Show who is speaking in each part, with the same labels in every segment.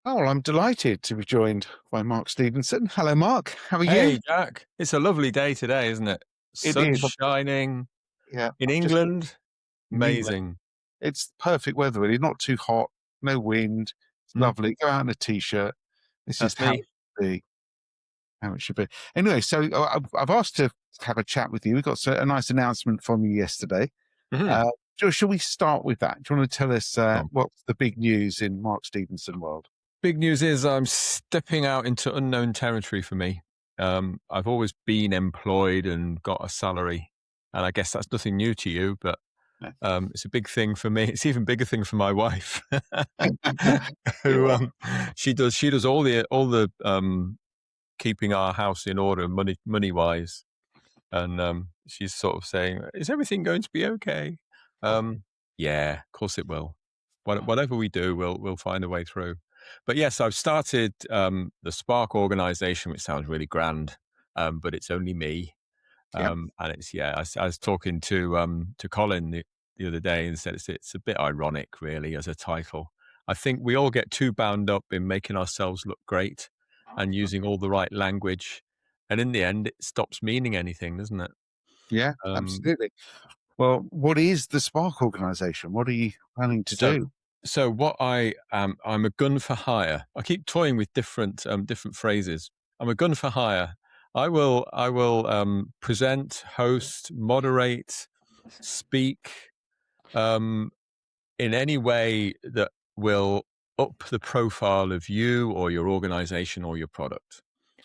Speaker 1: Oh, well, I'm delighted to be joined by Mark Stephenson. Hello, Mark. How are you?
Speaker 2: Hey, Jack. It's a lovely day today, isn't it?
Speaker 1: It
Speaker 2: Sun
Speaker 1: is.
Speaker 2: shining
Speaker 1: Yeah,
Speaker 2: in
Speaker 1: I've just
Speaker 2: England.
Speaker 1: in England.
Speaker 2: Amazing.
Speaker 1: It's perfect weather, really. Not too hot, no wind. It's
Speaker 2: Mm,
Speaker 1: lovely. Go out in a t-shirt. This is
Speaker 2: that's
Speaker 1: how
Speaker 2: me.
Speaker 1: it should be. How it should be. Anyway, so I've asked to have a chat with you. We got a nice announcement from you yesterday.
Speaker 2: Mhm.
Speaker 1: Uh, shall we start with that? Do you want to tell us
Speaker 2: Well,
Speaker 1: what's the big news in Mark Stephenson world?
Speaker 2: big news is I'm stepping out into unknown territory for me. I've always been employed and got a salary, and I guess that's nothing new to you, but
Speaker 1: Yeah.
Speaker 2: it's a big thing for me. It's even bigger thing for my wife, who
Speaker 1: Sure.
Speaker 2: she does all the keeping our house in order money wise. And she's sort of saying, "Is everything going to be okay?" Um, yeah, of course it will. Whatever we do, we'll find a way through. But yes, I've started the Spark organization, which sounds really grand, but it's only me.
Speaker 1: Yeah.
Speaker 2: And it's yeah. I was talking to Colin the other day and said it's a bit ironic, really, as a title. I think we all get too bound up in making ourselves look great and using all the right language, and in the end, it stops meaning anything, doesn't it?
Speaker 1: Yeah,
Speaker 2: Um,
Speaker 1: absolutely. Well, what is the Spark organization? What are you planning to
Speaker 2: so,
Speaker 1: do?
Speaker 2: so what I am, I'm a gun for hire. I keep toying with different phrases. I'm a gun for hire. I will present, host, moderate, speak um, in any way that will up the profile of you or your organization or your product.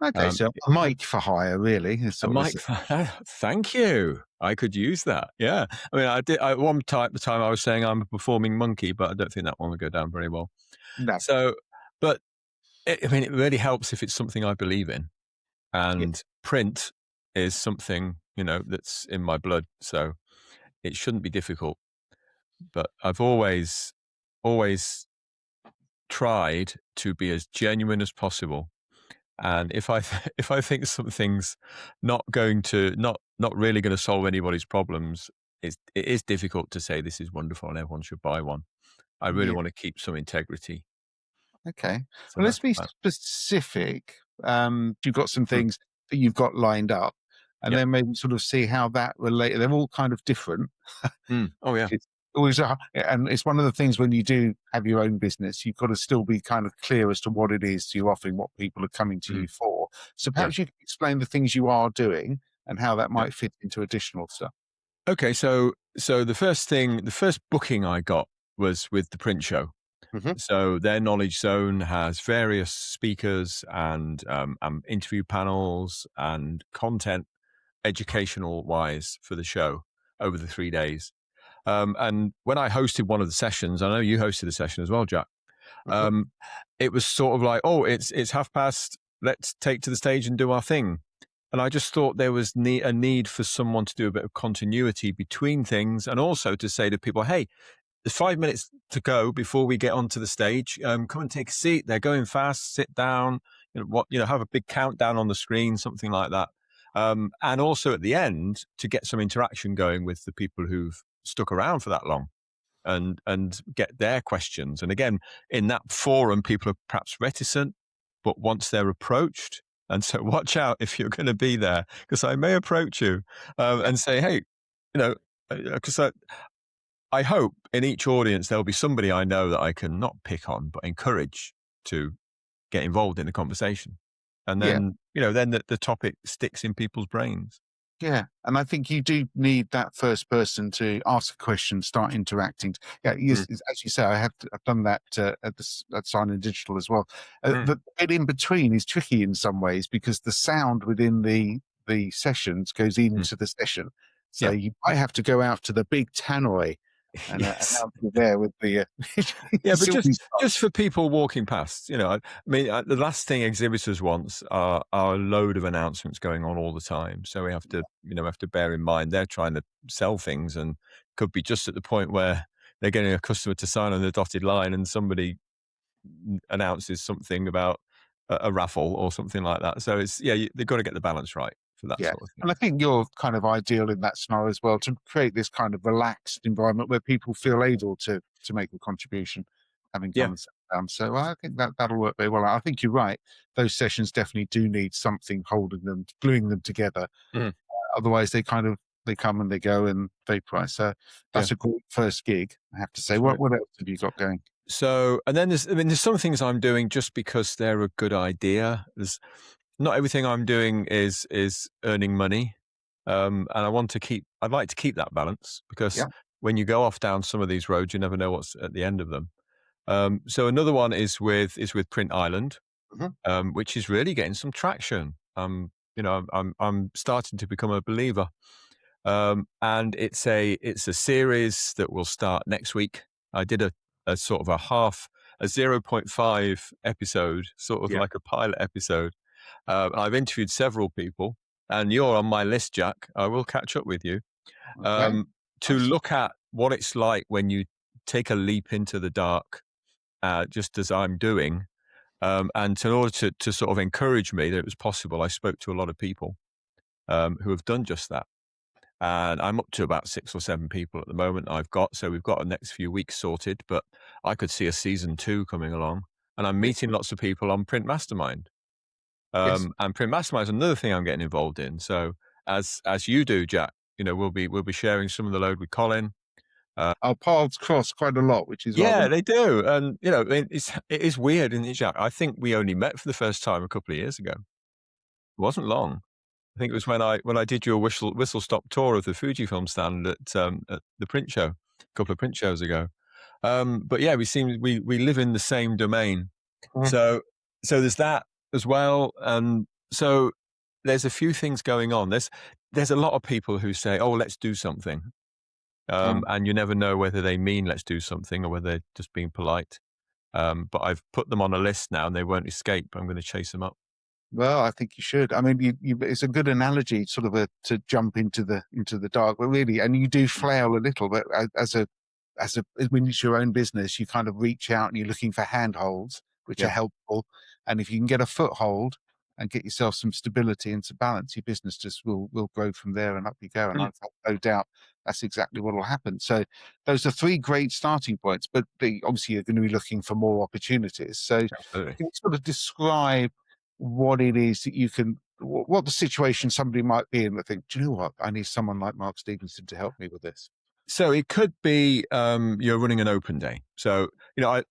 Speaker 1: Okay,
Speaker 2: Um,
Speaker 1: so a mic for hire, really, is
Speaker 2: a
Speaker 1: sort of is
Speaker 2: mic, thank you. I could use that. Yeah, I mean, I did. At one time, the time I was saying I'm a performing monkey, but I don't think that one would go down very well.
Speaker 1: no,
Speaker 2: So, but I mean, it really helps if it's something I believe in,
Speaker 1: yeah,
Speaker 2: and print is something that's in my blood. So it shouldn't be difficult. But I've always tried to be as genuine as possible. And if I if I think something's not really going to solve anybody's problems, it is difficult to say this is wonderful and everyone should buy one. I really
Speaker 1: yeah.
Speaker 2: want to keep some integrity.
Speaker 1: Okay.
Speaker 2: So
Speaker 1: Well, let's
Speaker 2: that's
Speaker 1: be
Speaker 2: the plan.
Speaker 1: specific. You've got some
Speaker 2: Mm,
Speaker 1: things that you've got lined up, and
Speaker 2: yeah.
Speaker 1: then maybe sort of see how that relate. They're all kind of different.
Speaker 2: Oh yeah.
Speaker 1: It's always, and it's one of the things when you do have your own business, you've got to still be kind of clear as to what it is you're offering, what people are coming to
Speaker 2: Mm,
Speaker 1: you for. So
Speaker 2: yeah.
Speaker 1: perhaps you could explain the things you are doing and how that
Speaker 2: Yeah.
Speaker 1: might fit into additional stuff.
Speaker 2: Okay. So the first booking I got was with the print show.
Speaker 1: Hmm.
Speaker 2: So their knowledge zone has various speakers and interview panels and content educational wise for the show over the 3 days. And when I hosted one of the sessions, I know you hosted a session as well, Jack.
Speaker 1: Hmm.
Speaker 2: Um, it was sort of like, oh, it's 1:30. Let's take to the stage and do our thing. And I just thought there was a need for someone to do a bit of continuity between things, and also to say to people, hey, there's 5 minutes to go before we get onto the stage. Come and take a seat. They're going fast. Sit down. Have a big countdown on the screen, something like that. And also at the end to get some interaction going with the people who've stuck around for that long and get their questions. And again, in that forum, people are perhaps reticent, but once they're approached, and so watch out if you're going to be there because I may approach you
Speaker 1: Yeah.
Speaker 2: and say, hey, because I hope in each audience there'll be somebody I know that I can not pick on, but encourage to get involved in the conversation. And
Speaker 1: Yeah.
Speaker 2: then the topic sticks in people's brains.
Speaker 1: Yeah, and I think you do need that first person to ask a question, start interacting. Yeah,
Speaker 2: Mm,
Speaker 1: as you say, I've done that at Sign and Digital as well.
Speaker 2: mm,
Speaker 1: The bit in between is tricky in some ways because the sound within the sessions goes
Speaker 2: mm.
Speaker 1: into the session, so
Speaker 2: Yeah.
Speaker 1: you might have to go out to the big tannoy and
Speaker 2: Yes.
Speaker 1: out there with the
Speaker 2: Yeah, but
Speaker 1: silky stuff.
Speaker 2: just for people walking past, the last thing exhibitors want are a load of announcements going on all the time. So we have to bear in mind they're trying to sell things and could be just at the point where they're getting a customer to sign on the dotted line, and somebody announces something about a raffle or something like that. So they've got to get the balance right for that
Speaker 1: Yeah.
Speaker 2: sort of thing.
Speaker 1: And I think you're kind of ideal in that scenario as well to create this kind of relaxed environment where people feel able to make a contribution. having
Speaker 2: Yeah.
Speaker 1: come and sat down. So I think that'll work very well. I think you're right. Those sessions definitely do need something holding them, gluing them together.
Speaker 2: Mm.
Speaker 1: Otherwise, they come and they go and vaporize. So
Speaker 2: Yeah.
Speaker 1: that's a great first gig, I have to say.
Speaker 2: That's right.
Speaker 1: What else have you got going?
Speaker 2: So, and then there's some things I'm doing just because they're a good idea. There's not everything I'm doing is earning money, and I'd like to keep that balance because
Speaker 1: Yeah.
Speaker 2: when you go off down some of these roads, you never know what's at the end of them. So another one is with Print Island,
Speaker 1: Mhm.
Speaker 2: which is really getting some traction. I'm starting to become a believer. And it's a series that will start next week. I did a sort of a 0.5 episode, sort of
Speaker 1: Yeah.
Speaker 2: like a pilot episode. I've interviewed several people, and you're on my list, Jack. I will catch up with you
Speaker 1: Okay.
Speaker 2: um, to
Speaker 1: Nice.
Speaker 2: look at what it's like when you take a leap into the dark, just as I'm doing. And in order to sort of encourage me that it was possible, I spoke to a lot of people who have done just that. And I'm up to about 6 or 7 people at the moment so we've got the next few weeks sorted, but I could see a season 2 coming along. And I'm meeting lots of people on Print Mastermind.
Speaker 1: Yes.
Speaker 2: And Print Mastermind is another thing I'm getting involved in. So as you do, Jack, we'll be sharing some of the load with Colin.
Speaker 1: Our paths cross quite a lot, which is rather
Speaker 2: Yeah,
Speaker 1: nice.
Speaker 2: they do. And it is weird, isn't it, Jack? I think we only met for the first time a couple of years ago. It wasn't long. I think it was when I did your whistle stop tour of the Fujifilm stand at the print show, a couple of print shows ago. But yeah, we live in the same domain.
Speaker 1: Mhm.
Speaker 2: So there's that as well. And so there's a few things going on. There's a lot of people who say, "Oh, let's do something," and you never know whether they mean let's do something or whether they're just being polite. But I've put them on a list now, and they won't escape. I'm going to chase them up.
Speaker 1: Well, I think you should. I mean, it's a good analogy, sort of to jump into the dark, but really, and you do flail a little, but as when it's your own business, you kind of reach out and you're looking for handholds, which are
Speaker 2: Yeah.
Speaker 1: helpful. And if you can get a foothold and get yourself some stability and some balance, your business just will grow from there and up you go. And
Speaker 2: Mm,
Speaker 1: I've no doubt that's exactly what will happen. So those are 3 great starting points, but obviously you're going to be looking for more opportunities. So
Speaker 2: absolutely.
Speaker 1: can you sort of describe what it is that you can, what the situation somebody might be in that think, do you know what? I need someone like Mark Stephenson to help me with this.
Speaker 2: So it could be you're running an open day. So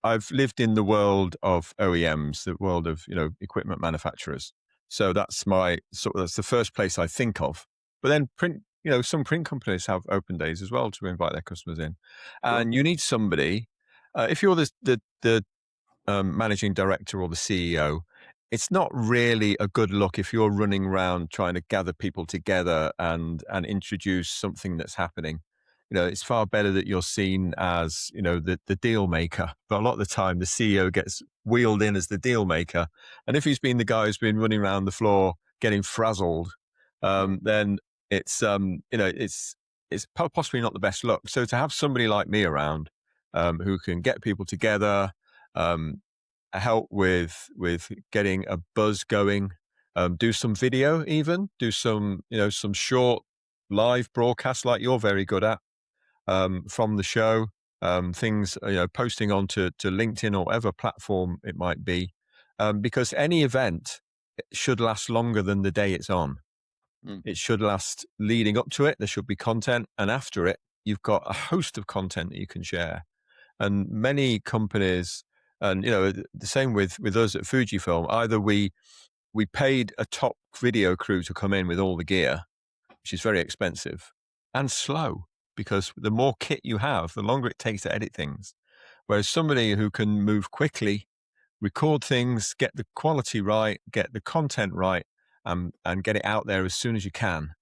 Speaker 2: I've lived in the world of OEMs, the world of equipment manufacturers. So that's that's the first place I think of. But then some print companies have open days as well to invite their customers in,
Speaker 1: Sure.
Speaker 2: and you need somebody. If you're the managing director or the CEO, it's not really a good look if you're running around trying to gather people together and introduce something that's happening. It's far better that you're seen as, the deal maker. But a lot of the time, the CEO gets wheeled in as the deal maker. And if he's been the guy who's been running around the floor getting frazzled,
Speaker 1: Mm.
Speaker 2: then it's possibly not the best look. So to have somebody like me around who can get people together, um, help with getting a buzz going, do some video, even do some short live broadcasts like you're very good at from the show, things posting onto to LinkedIn or whatever platform it might be, because any event should last longer than the day it's on.
Speaker 1: Mm.
Speaker 2: It should last leading up to it. There should be content, and after it, you've got a host of content that you can share. And many companies, and the same with us at Fujifilm, either we paid a top video crew to come in with all the gear, which is very expensive and slow, because the more kit you have, the longer it takes to edit things. Whereas somebody who can move quickly, record things, get the quality right, get the content right, and get it out there as soon as you can,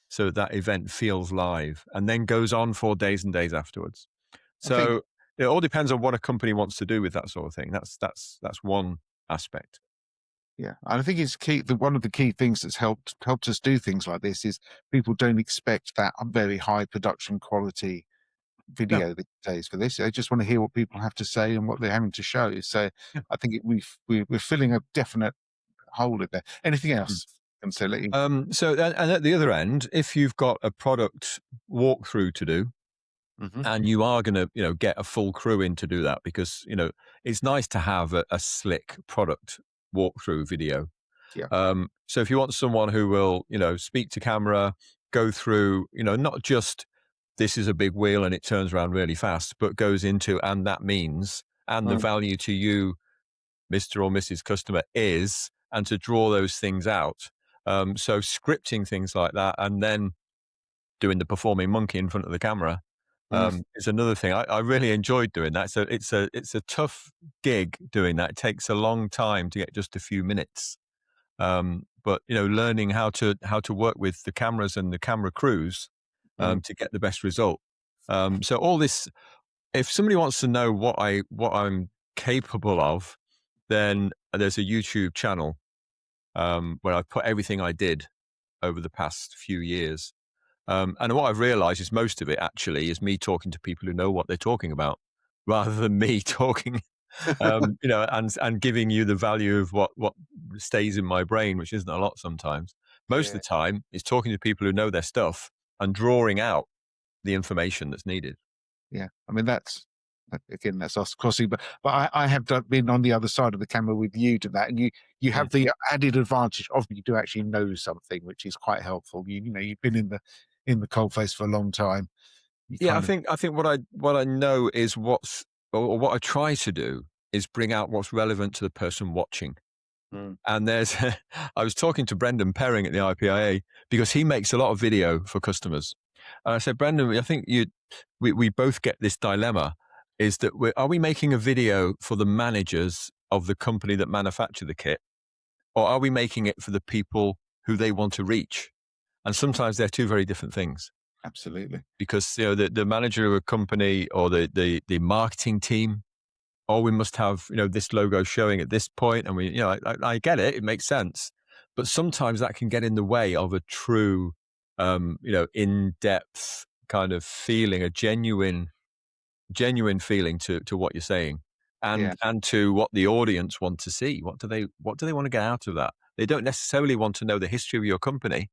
Speaker 2: so that event feels live and then goes on for days and days afterwards.
Speaker 1: I think,
Speaker 2: So it all depends on what a company wants to do with that sort of thing. That's one aspect.
Speaker 1: yeah, and I think it's key. One of the key things that's helped us do things like this is people don't expect that very high production quality
Speaker 2: Yeah,
Speaker 1: video these days for this. They just want to hear what people have to say and what they're having to show. So
Speaker 2: yeah.
Speaker 1: I think we're filling a definite hole in there. Anything else? And so let you.
Speaker 2: So and at the other end, if you've got a product walkthrough to do,
Speaker 1: Hmm.
Speaker 2: and you are going to, get a full crew in to do that, because, it's nice to have a slick product walkthrough video.
Speaker 1: Yeah.
Speaker 2: So if you want someone who will, speak to camera, go through, not just this is a big wheel and it turns around really fast, but goes into, and that means, and the
Speaker 1: Mm,
Speaker 2: value to you, Mr. or Mrs. Customer, is, and to draw those things out. So scripting things like that, and then doing the performing monkey in front of the camera,
Speaker 1: mm,
Speaker 2: is another thing. I really enjoyed doing that. So it's a tough gig doing that. It takes a long time to get just a few minutes. But learning how to work with the cameras and the camera crews,
Speaker 1: mm,
Speaker 2: to get the best result. So all this, if somebody wants to know what I'm capable of, then there's a YouTube channel, where I put everything I did over the past few years. And what I've realized is most of it actually is me talking to people who know what they're talking about, rather than me talking, and giving you the value of what stays in my brain, which isn't a lot sometimes. Most of
Speaker 1: yeah.
Speaker 2: the time, it's talking to people who know their stuff and drawing out the information that's needed.
Speaker 1: Yeah, I mean again, that's us crossing, but I have been on the other side of the camera with you to that, and you
Speaker 2: Mm.
Speaker 1: have the added advantage of you do actually know something, which is quite helpful. You've been in the coalface for a long time. You
Speaker 2: Yeah, I
Speaker 1: kind of
Speaker 2: think I think what I know is or what I try to do is bring out what's relevant to the person watching.
Speaker 1: mm,
Speaker 2: And I was talking to Brendan Perring at the IPIA, because he makes a lot of video for customers. And I said, Brendan, I think we both get this dilemma, is that are we making a video for the managers of the company that manufacture the kit, or are we making it for the people who they want to reach? And sometimes they're two very different things,
Speaker 1: absolutely.
Speaker 2: because the manager of a company, or the marketing team, oh, we must have, this logo showing at this point. And I get it. It makes sense. But sometimes that can get in the way of a true, in-depth kind of feeling, a genuine feeling to what you're saying,
Speaker 1: Yeah,
Speaker 2: and to what the audience want to see. What do they want to get out of that? They don't necessarily want to know the history of your company,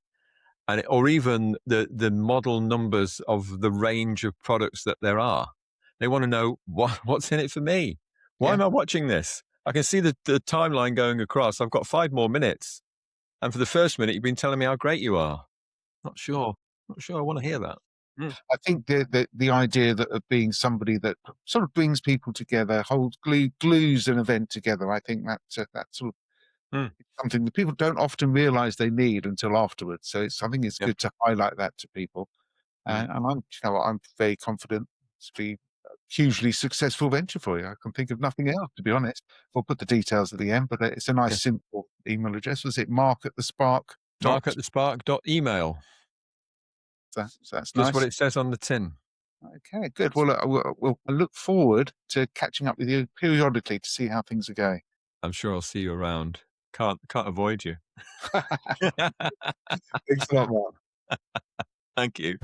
Speaker 2: or even the model numbers of the range of products that there are. They want to know what's in it for me. Why
Speaker 1: yeah.
Speaker 2: am I watching this? I can see the timeline going across. I've got 5 more minutes, and for the first minute, you've been telling me how great you are. Not sure. Not sure I want to hear that. Mm,
Speaker 1: I think the idea that of being somebody that sort of brings people together, glues an event together. I think that's sort of
Speaker 2: mm,
Speaker 1: something that people don't often realise they need until afterwards. So I think it's
Speaker 2: yeah.
Speaker 1: good to highlight that to people.
Speaker 2: Mm,
Speaker 1: And I'm very confident to be a hugely successful venture for you. I can think of nothing else, to be honest. We'll put the details at the end, but it's a nice,
Speaker 2: yeah.
Speaker 1: simple email address. Was it Mark at the Spark dot?
Speaker 2: Mark at the spark.email.
Speaker 1: So that's
Speaker 2: Just what
Speaker 1: nice.
Speaker 2: it says on the tin.
Speaker 1: Okay, good. Well, I look forward to catching up with you periodically to see how things are going.
Speaker 2: I'm sure I'll see you around. Can't avoid you.
Speaker 1: Thanks a lot, Mark.
Speaker 2: Thank you.